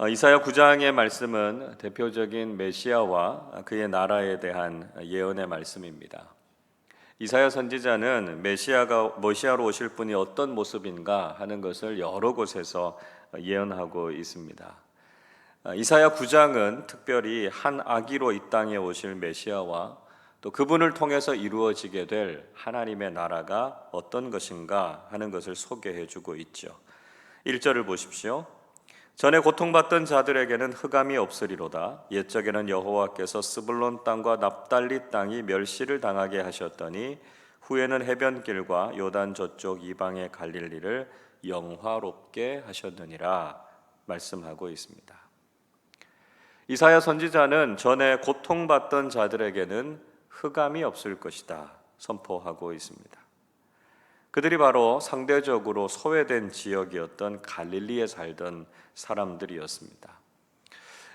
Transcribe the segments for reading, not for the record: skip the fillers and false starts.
이사야 9장의 말씀은 대표적인 메시아와 그의 나라에 대한 예언의 말씀입니다. 이사야 선지자는 메시아로 오실 분이 어떤 모습인가 하는 것을 여러 곳에서 예언하고 있습니다. 이사야 9장은 특별히 한 아기로 이 땅에 오실 메시아와 또 그분을 통해서 이루어지게 될 하나님의 나라가 어떤 것인가 하는 것을 소개해 주고 있죠. 1절을 보십시오. 전에 고통받던 자들에게는 흑암이 없으리로다. 옛적에는 여호와께서 스불론 땅과 납달리 땅이 멸시를 당하게 하셨더니 후에는 해변길과 요단 저쪽 이방의 갈릴리를 영화롭게 하셨느니라 말씀하고 있습니다. 이사야 선지자는 전에 고통받던 자들에게는 흑암이 없을 것이다 선포하고 있습니다. 그들이 바로 상대적으로 소외된 지역이었던 갈릴리에 살던 사람들이었습니다.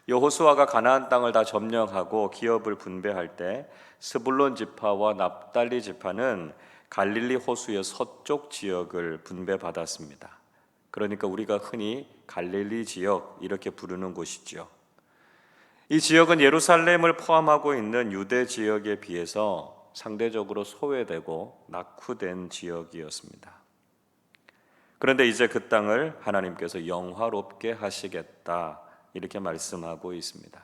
여호수아가 가나안 땅을 다 점령하고 기업을 분배할 때 스불론 지파와 납달리 지파는 갈릴리 호수의 서쪽 지역을 분배받았습니다. 그러니까 우리가 흔히 갈릴리 지역 이렇게 부르는 곳이죠. 이 지역은 예루살렘을 포함하고 있는 유대 지역에 비해서 상대적으로 소외되고 낙후된 지역이었습니다. 그런데 이제 그 땅을 하나님께서 영화롭게 하시겠다 이렇게 말씀하고 있습니다.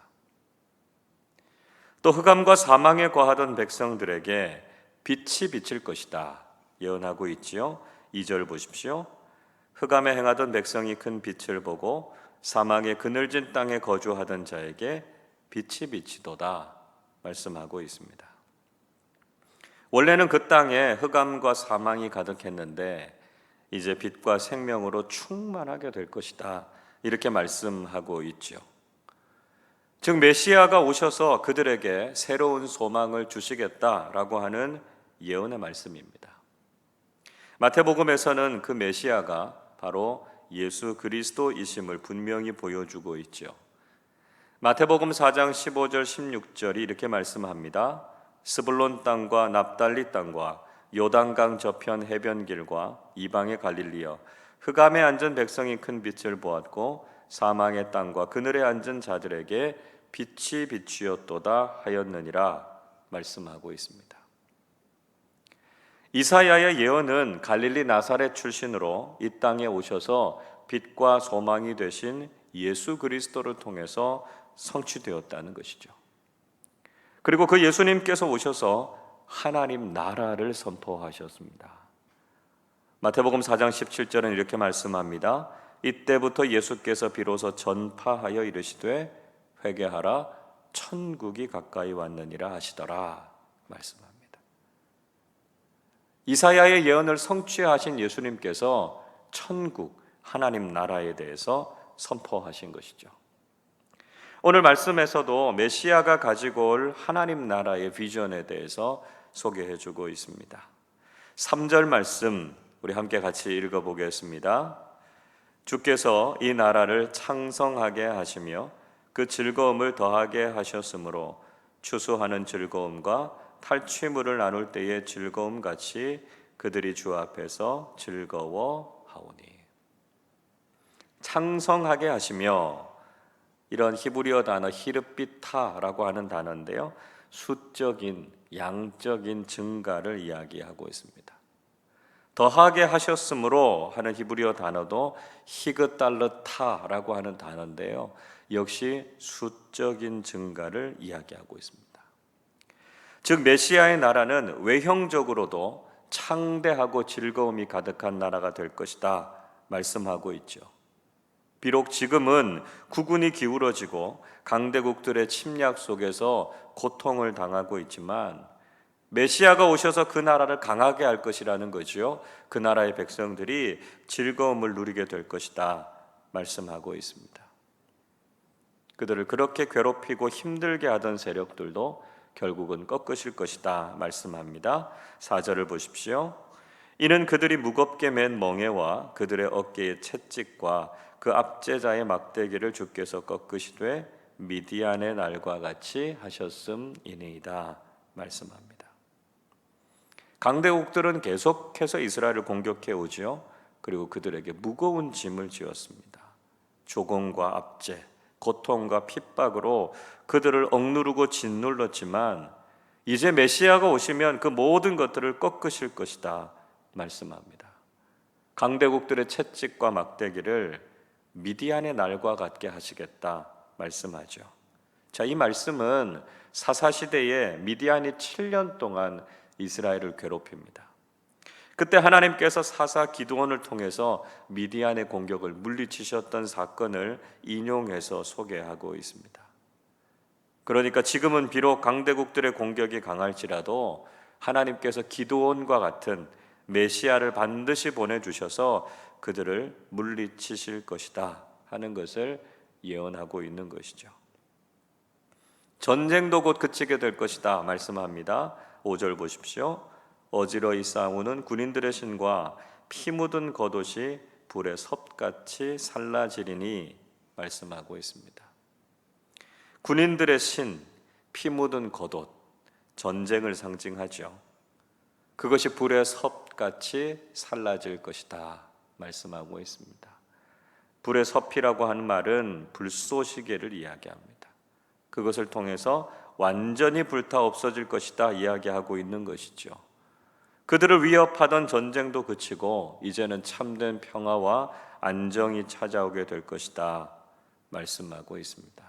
또 흑암과 사망에 거하던 백성들에게 빛이 비칠 것이다 예언하고 있지요. 2절 보십시오. 흑암에 행하던 백성이 큰 빛을 보고 사망의 그늘진 땅에 거주하던 자에게 빛이 비치도다 말씀하고 있습니다. 원래는 그 땅에 흑암과 사망이 가득했는데 이제 빛과 생명으로 충만하게 될 것이다 이렇게 말씀하고 있죠. 즉 메시아가 오셔서 그들에게 새로운 소망을 주시겠다라고 하는 예언의 말씀입니다. 마태복음에서는 그 메시아가 바로 예수 그리스도이심을 분명히 보여주고 있죠. 마태복음 4장 15절 16절이 이렇게 말씀합니다. 스불론 땅과 납달리 땅과 요단강 저편 해변길과 이방의 갈릴리여 흑암에 앉은 백성이 큰 빛을 보았고 사망의 땅과 그늘에 앉은 자들에게 빛이 비추었도다 하였느니라 말씀하고 있습니다. 이사야의 예언은 갈릴리 나사렛 출신으로 이 땅에 오셔서 빛과 소망이 되신 예수 그리스도를 통해서 성취되었다는 것이죠. 그리고 그 예수님께서 오셔서 하나님 나라를 선포하셨습니다. 마태복음 4장 17절은 이렇게 말씀합니다. 이때부터 예수께서 비로소 전파하여 이르시되 회개하라 천국이 가까이 왔느니라 하시더라 말씀합니다. 이사야의 예언을 성취하신 예수님께서 천국 하나님 나라에 대해서 선포하신 것이죠. 오늘 말씀에서도 메시아가 가지고 올 하나님 나라의 비전에 대해서 소개해 주고 있습니다. 3절 말씀 우리 함께 같이 읽어보겠습니다. 주께서 이 나라를 창성하게 하시며 그 즐거움을 더하게 하셨으므로 추수하는 즐거움과 탈취물을 나눌 때의 즐거움같이 그들이 주 앞에서 즐거워하오니. 창성하게 하시며 이런 히브리어 단어 히르비타라고 하는 단어인데요. 수적인, 양적인 증가를 이야기하고 있습니다. 더하게 하셨으므로 하는 히브리어 단어도 히그달르타라고 하는 단어인데요. 역시 수적인 증가를 이야기하고 있습니다. 즉 메시아의 나라는 외형적으로도 창대하고 즐거움이 가득한 나라가 될 것이다 말씀하고 있죠. 비록 지금은 국군이 기울어지고 강대국들의 침략 속에서 고통을 당하고 있지만 메시아가 오셔서 그 나라를 강하게 할 것이라는 거죠. 그 나라의 백성들이 즐거움을 누리게 될 것이다 말씀하고 있습니다. 그들을 그렇게 괴롭히고 힘들게 하던 세력들도 결국은 꺾으실 것이다 말씀합니다. 4절을 보십시오. 이는 그들이 무겁게 맨 멍에와 그들의 어깨의 채찍과 그 압제자의 막대기를 주께서 꺾으시되 미디안의 날과 같이 하셨음이니이다 말씀합니다. 강대국들은 계속해서 이스라엘을 공격해 오지요. 그리고 그들에게 무거운 짐을 지었습니다. 조공과 압제, 고통과 핍박으로 그들을 억누르고 짓눌렀지만 이제 메시아가 오시면 그 모든 것들을 꺾으실 것이다 말씀합니다. 강대국들의 채찍과 막대기를 미디안의 날과 같게 하시겠다 말씀하죠. 자, 이 말씀은 사사시대에 미디안이 7년 동안 이스라엘을 괴롭힙니다. 그때 하나님께서 사사 기드온을 통해서 미디안의 공격을 물리치셨던 사건을 인용해서 소개하고 있습니다. 그러니까 지금은 비록 강대국들의 공격이 강할지라도 하나님께서 기드온과 같은 메시아를 반드시 보내주셔서 그들을 물리치실 것이다 하는 것을 예언하고 있는 것이죠. 전쟁도 곧 그치게 될 것이다 말씀합니다. 5절 보십시오. 어지러이 싸우는 군인들의 신과 피 묻은 겉옷이 불의 섭같이 살라지리니 말씀하고 있습니다. 군인들의 신, 피 묻은 겉옷, 전쟁을 상징하죠. 그것이 불의 섭같이 살라질 것이다 말씀하고 있습니다. 불의 섭이라고 하는 말은 불쏘시개를 이야기합니다. 그것을 통해서 완전히 불타 없어질 것이다 이야기하고 있는 것이죠. 그들을 위협하던 전쟁도 그치고 이제는 참된 평화와 안정이 찾아오게 될 것이다 말씀하고 있습니다.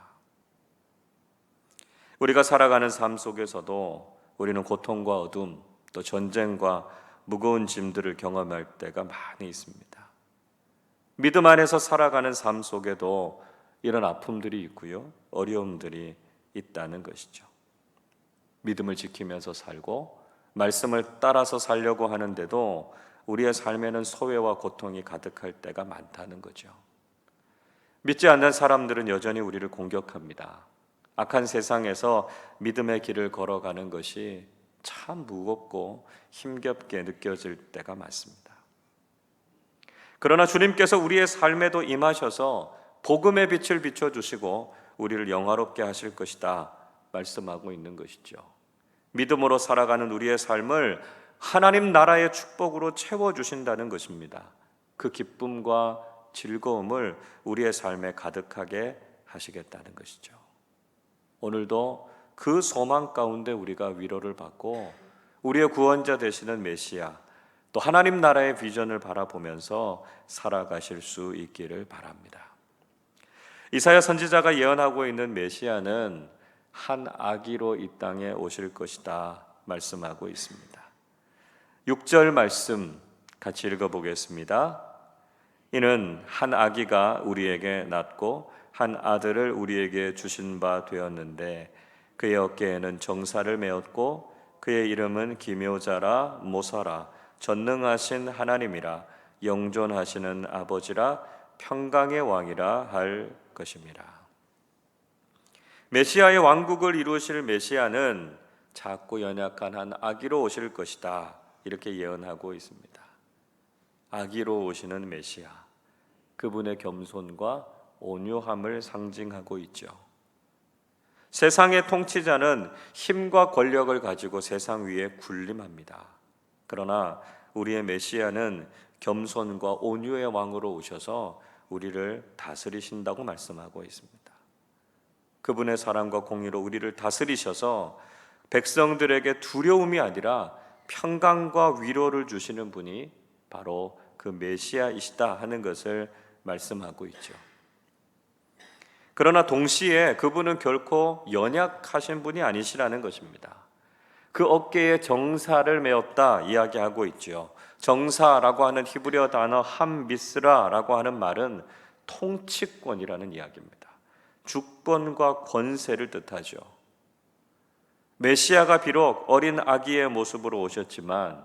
우리가 살아가는 삶 속에서도 우리는 고통과 어둠, 또 전쟁과 무거운 짐들을 경험할 때가 많이 있습니다. 믿음 안에서 살아가는 삶 속에도 이런 아픔들이 있고요, 어려움들이 있다는 것이죠. 믿음을 지키면서 살고 말씀을 따라서 살려고 하는데도 우리의 삶에는 소외와 고통이 가득할 때가 많다는 거죠. 믿지 않는 사람들은 여전히 우리를 공격합니다. 악한 세상에서 믿음의 길을 걸어가는 것이 참 무겁고 힘겹게 느껴질 때가 많습니다. 그러나 주님께서 우리의 삶에도 임하셔서 복음의 빛을 비춰주시고 우리를 영화롭게 하실 것이다 말씀하고 있는 것이죠. 믿음으로 살아가는 우리의 삶을 하나님 나라의 축복으로 채워주신다는 것입니다. 그 기쁨과 즐거움을 우리의 삶에 가득하게 하시겠다는 것이죠. 오늘도 그 소망 가운데 우리가 위로를 받고 우리의 구원자 되시는 메시아, 또 하나님 나라의 비전을 바라보면서 살아가실 수 있기를 바랍니다. 이사야 선지자가 예언하고 있는 메시아는 한 아기로 이 땅에 오실 것이다 말씀하고 있습니다. 6절 말씀 같이 읽어보겠습니다. 이는 한 아기가 우리에게 낳고 한 아들을 우리에게 주신 바 되었는데 그의 어깨에는 정사를 메었고 그의 이름은 기묘자라 모사라 전능하신 하나님이라 영존하시는 아버지라 평강의 왕이라 할 것입니다. 메시아의 왕국을 이루실 메시아는 작고 연약한 한 아기로 오실 것이다 이렇게 예언하고 있습니다. 아기로 오시는 메시아, 그분의 겸손과 온유함을 상징하고 있죠. 세상의 통치자는 힘과 권력을 가지고 세상 위에 군림합니다. 그러나 우리의 메시아는 겸손과 온유의 왕으로 오셔서 우리를 다스리신다고 말씀하고 있습니다. 그분의 사랑과 공의로 우리를 다스리셔서 백성들에게 두려움이 아니라 평강과 위로를 주시는 분이 바로 그 메시아이시다 하는 것을 말씀하고 있죠. 그러나 동시에 그분은 결코 연약하신 분이 아니시라는 것입니다. 그 어깨에 정사를 메었다 이야기하고 있죠. 정사라고 하는 히브리어 단어 함미스라라고 하는 말은 통치권이라는 이야기입니다. 주권과 권세를 뜻하죠. 메시아가 비록 어린 아기의 모습으로 오셨지만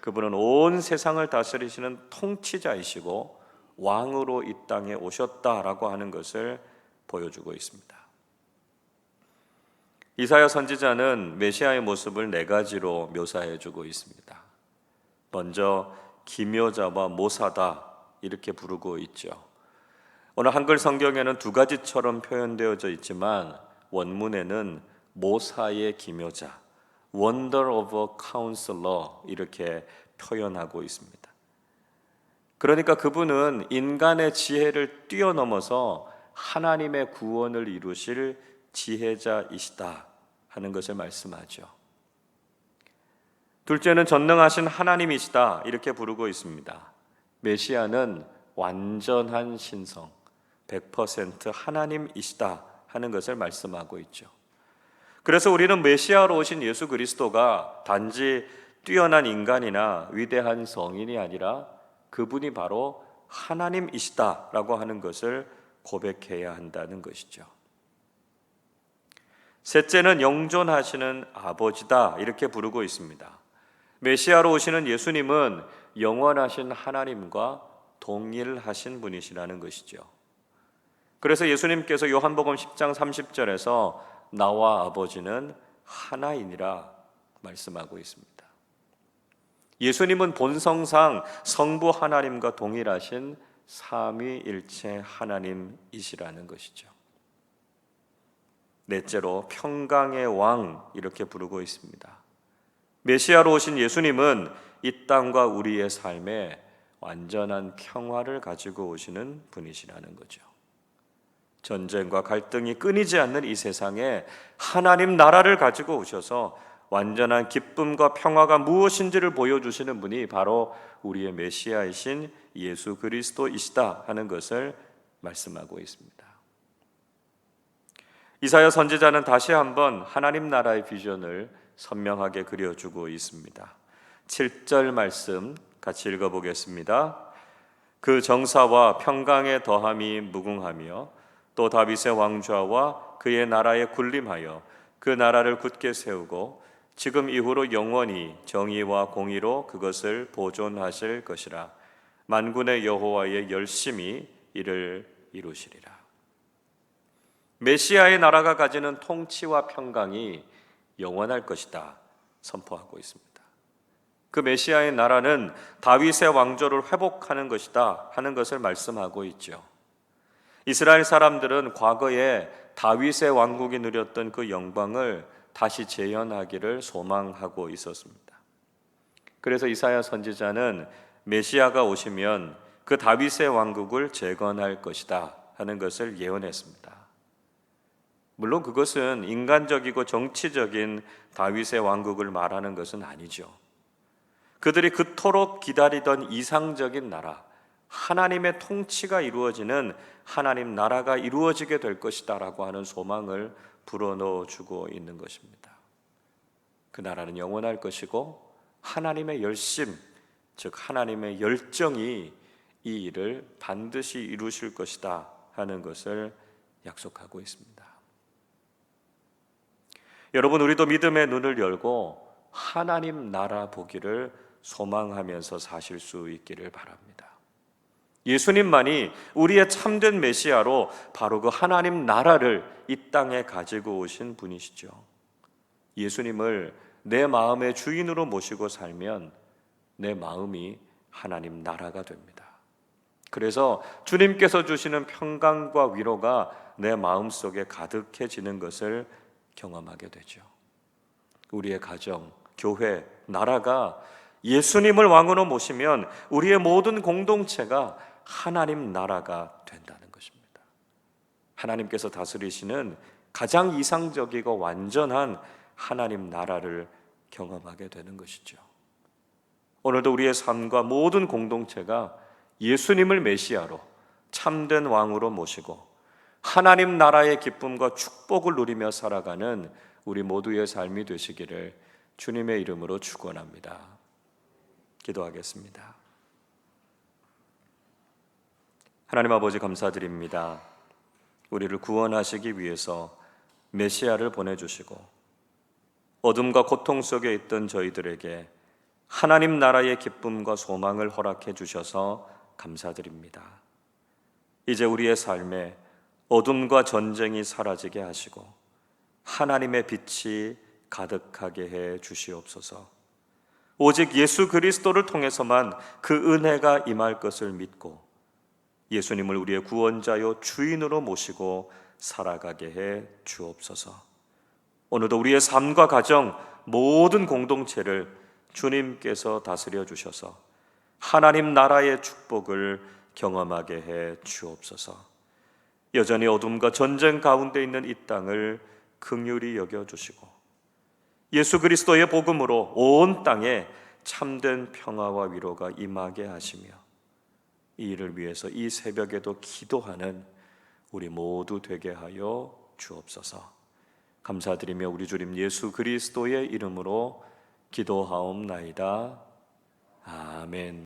그분은 온 세상을 다스리시는 통치자이시고 왕으로 이 땅에 오셨다라고 하는 것을 보여주고 있습니다. 이사야 선지자는 메시아의 모습을 네 가지로 묘사해주고 있습니다. 먼저 기묘자와 모사다 이렇게 부르고 있죠. 오늘 한글 성경에는 두 가지처럼 표현되어져 있지만 원문에는 모사의 기묘자, Wonder of a Counselor 이렇게 표현하고 있습니다. 그러니까 그분은 인간의 지혜를 뛰어넘어서 하나님의 구원을 이루실 지혜자이시다 하는 것을 말씀하죠. 둘째는 전능하신 하나님이시다 이렇게 부르고 있습니다. 메시아는 완전한 신성, 100% 하나님이시다 하는 것을 말씀하고 있죠. 그래서 우리는 메시아로 오신 예수 그리스도가 단지 뛰어난 인간이나 위대한 성인이 아니라 그분이 바로 하나님이시다라고 하는 것을 고백해야 한다는 것이죠. 셋째는 영존하시는 아버지다 이렇게 부르고 있습니다. 메시아로 오시는 예수님은 영원하신 하나님과 동일하신 분이시라는 것이죠. 그래서 예수님께서 요한복음 10장 30절에서 나와 아버지는 하나이니라 말씀하고 있습니다. 예수님은 본성상 성부 하나님과 동일하신 삼위일체 하나님이시라는 것이죠. 넷째로 평강의 왕 이렇게 부르고 있습니다. 메시아로 오신 예수님은 이 땅과 우리의 삶에 완전한 평화를 가지고 오시는 분이시라는 거죠. 전쟁과 갈등이 끊이지 않는 이 세상에 하나님 나라를 가지고 오셔서 완전한 기쁨과 평화가 무엇인지를 보여주시는 분이 바로 우리의 메시아이신 예수 그리스도이시다 하는 것을 말씀하고 있습니다. 이사야 선지자는 다시 한번 하나님 나라의 비전을 선명하게 그려주고 있습니다. 7절 말씀 같이 읽어보겠습니다. 그 정사와 평강의 더함이 무궁하며 또 다윗의 왕좌와 그의 나라에 군림하여 그 나라를 굳게 세우고 지금 이후로 영원히 정의와 공의로 그것을 보존하실 것이라. 만군의 여호와의 열심히 이를 이루시리라. 메시아의 나라가 가지는 통치와 평강이 영원할 것이다 선포하고 있습니다. 그 메시아의 나라는 다윗의 왕조를 회복하는 것이다 하는 것을 말씀하고 있죠. 이스라엘 사람들은 과거에 다윗의 왕국이 누렸던 그 영광을 다시 재현하기를 소망하고 있었습니다. 그래서 이사야 선지자는 메시아가 오시면 그 다윗의 왕국을 재건할 것이다 하는 것을 예언했습니다. 물론 그것은 인간적이고 정치적인 다윗의 왕국을 말하는 것은 아니죠. 그들이 그토록 기다리던 이상적인 나라, 하나님의 통치가 이루어지는 하나님 나라가 이루어지게 될 것이다라고 하는 소망을 불어넣어 주고 있는 것입니다. 그 나라는 영원할 것이고 하나님의 열심, 즉 하나님의 열정이 이 일을 반드시 이루실 것이다 하는 것을 약속하고 있습니다. 여러분, 우리도 믿음의 눈을 열고 하나님 나라 보기를 소망하면서 사실 수 있기를 바랍니다. 예수님만이 우리의 참된 메시아로 바로 그 하나님 나라를 이 땅에 가지고 오신 분이시죠. 예수님을 내 마음의 주인으로 모시고 살면 내 마음이 하나님 나라가 됩니다. 그래서 주님께서 주시는 평강과 위로가 내 마음속에 가득해지는 것을 경험하게 되죠. 우리의 가정, 교회, 나라가 예수님을 왕으로 모시면 우리의 모든 공동체가 하나님 나라가 된다는 것입니다. 하나님께서 다스리시는 가장 이상적이고 완전한 하나님 나라를 경험하게 되는 것이죠. 오늘도 우리의 삶과 모든 공동체가 예수님을 메시아로 참된 왕으로 모시고 하나님 나라의 기쁨과 축복을 누리며 살아가는 우리 모두의 삶이 되시기를 주님의 이름으로 축원합니다. 기도하겠습니다. 하나님 아버지 감사드립니다. 우리를 구원하시기 위해서 메시아를 보내주시고 어둠과 고통 속에 있던 저희들에게 하나님 나라의 기쁨과 소망을 허락해 주셔서 감사드립니다. 이제 우리의 삶에 어둠과 전쟁이 사라지게 하시고 하나님의 빛이 가득하게 해 주시옵소서. 오직 예수 그리스도를 통해서만 그 은혜가 임할 것을 믿고 예수님을 우리의 구원자요 주인으로 모시고 살아가게 해 주옵소서. 오늘도 우리의 삶과 가정 모든 공동체를 주님께서 다스려 주셔서 하나님 나라의 축복을 경험하게 해 주옵소서. 여전히 어둠과 전쟁 가운데 있는 이 땅을 긍휼히 여겨 주시고 예수 그리스도의 복음으로 온 땅에 참된 평화와 위로가 임하게 하시며 이 일을 위해서 이 새벽에도 기도하는 우리 모두 되게 하여 주옵소서. 감사드리며 우리 주님 예수 그리스도의 이름으로 기도하옵나이다. 아멘.